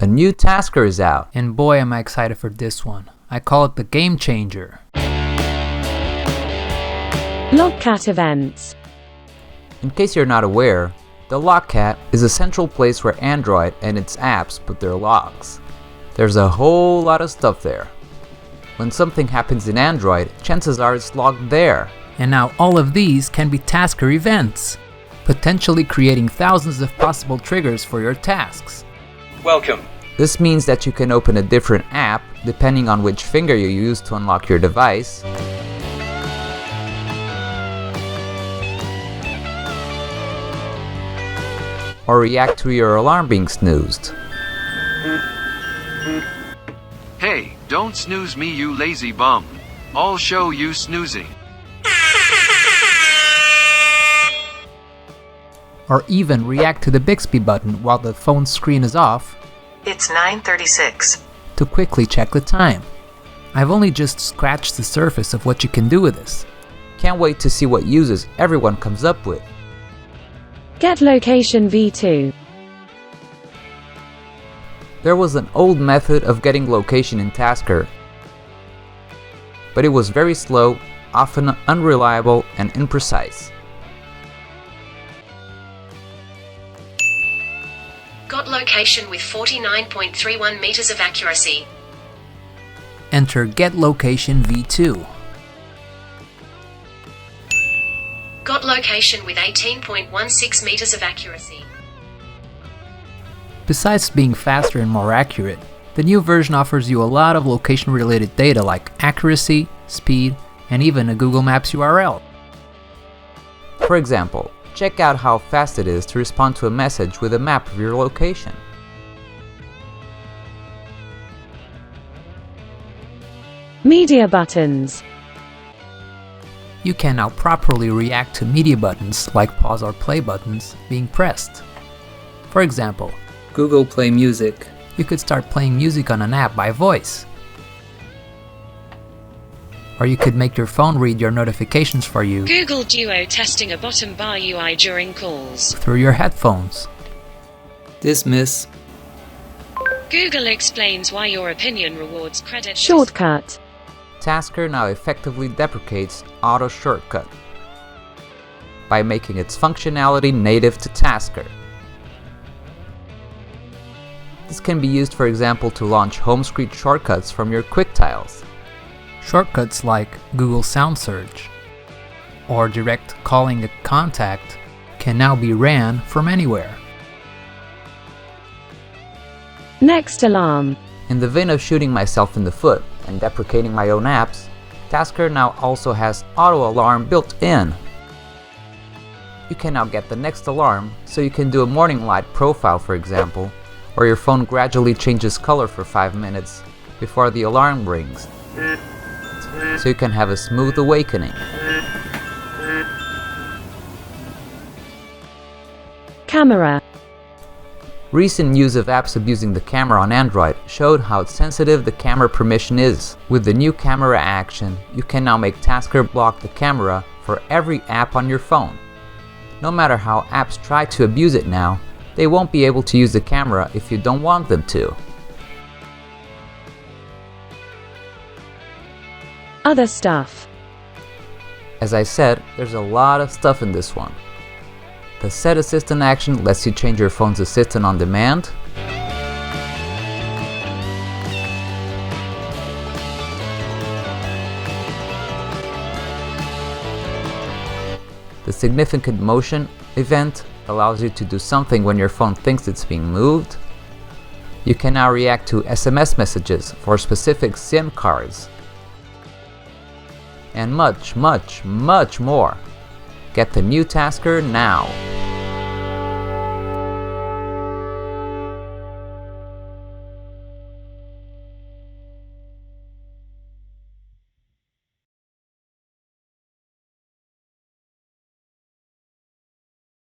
A new tasker is out. And boy am I excited for this one. I call it the game changer. Logcat events. In case you're not aware, the Logcat is a central place where Android and its apps put their logs. There's a whole lot of stuff there. When something happens in Android, chances are it's logged there. And now all of these can be tasker events, potentially creating thousands of possible triggers for your tasks. Welcome. This means that you can open a different app depending on which finger you use to unlock your device, or react to your alarm being snoozed. Hey, don't snooze me, you lazy bum. I'll show you snoozing. Or even react to the Bixby button while the phone screen is off. It's 9:36. To quickly check the time. I've only just scratched the surface of what you can do with this. Can't wait to see what uses everyone comes up with. Get location v2. There was an old method of getting location in Tasker, but it was very slow, often unreliable and imprecise. Got location with 49.31 meters of accuracy. Enter Get Location v2. Got location with 18.16 meters of accuracy. Besides being faster and more accurate, the new version offers you a lot of location-related data like accuracy, speed, and even a Google Maps URL. For example, check out how fast it is to respond to a message with a map of your location. Media buttons. You can now properly react to media buttons like pause or play buttons being pressed. For example, Google Play Music. You could start playing music on an app by voice. Or you could make your phone read your notifications for you Google Duo testing a bottom bar UI during calls. through your headphones. Dismiss. Google explains why your opinion rewards credit. Shortcut. Tasker now effectively deprecates Auto Shortcut by making its functionality native to Tasker. This can be used, for example, to launch home screen shortcuts from your quick tiles. Shortcuts like Google Sound Search or direct calling a contact can now be ran from anywhere. Next alarm. In the vein of shooting myself in the foot and deprecating my own apps, Tasker now also has auto alarm built in. You can now get the next alarm so you can do a morning light profile, for example, or your phone gradually changes color for 5 minutes before the alarm rings, so you can have a smooth awakening. Camera. Recent use of apps abusing the camera on Android showed how sensitive the camera permission is. With the new camera action, you can now make Tasker block the camera for every app on your phone. No matter how apps try to abuse it now, they won't be able to use the camera if you don't want them to. Other stuff. As I said, there's a lot of stuff in this one. The Set Assistant action lets you change your phone's assistant on demand. The Significant Motion event allows you to do something when your phone thinks it's being moved. You can now react to SMS messages for specific SIM cards. And much, much, much more. Get the new Tasker now.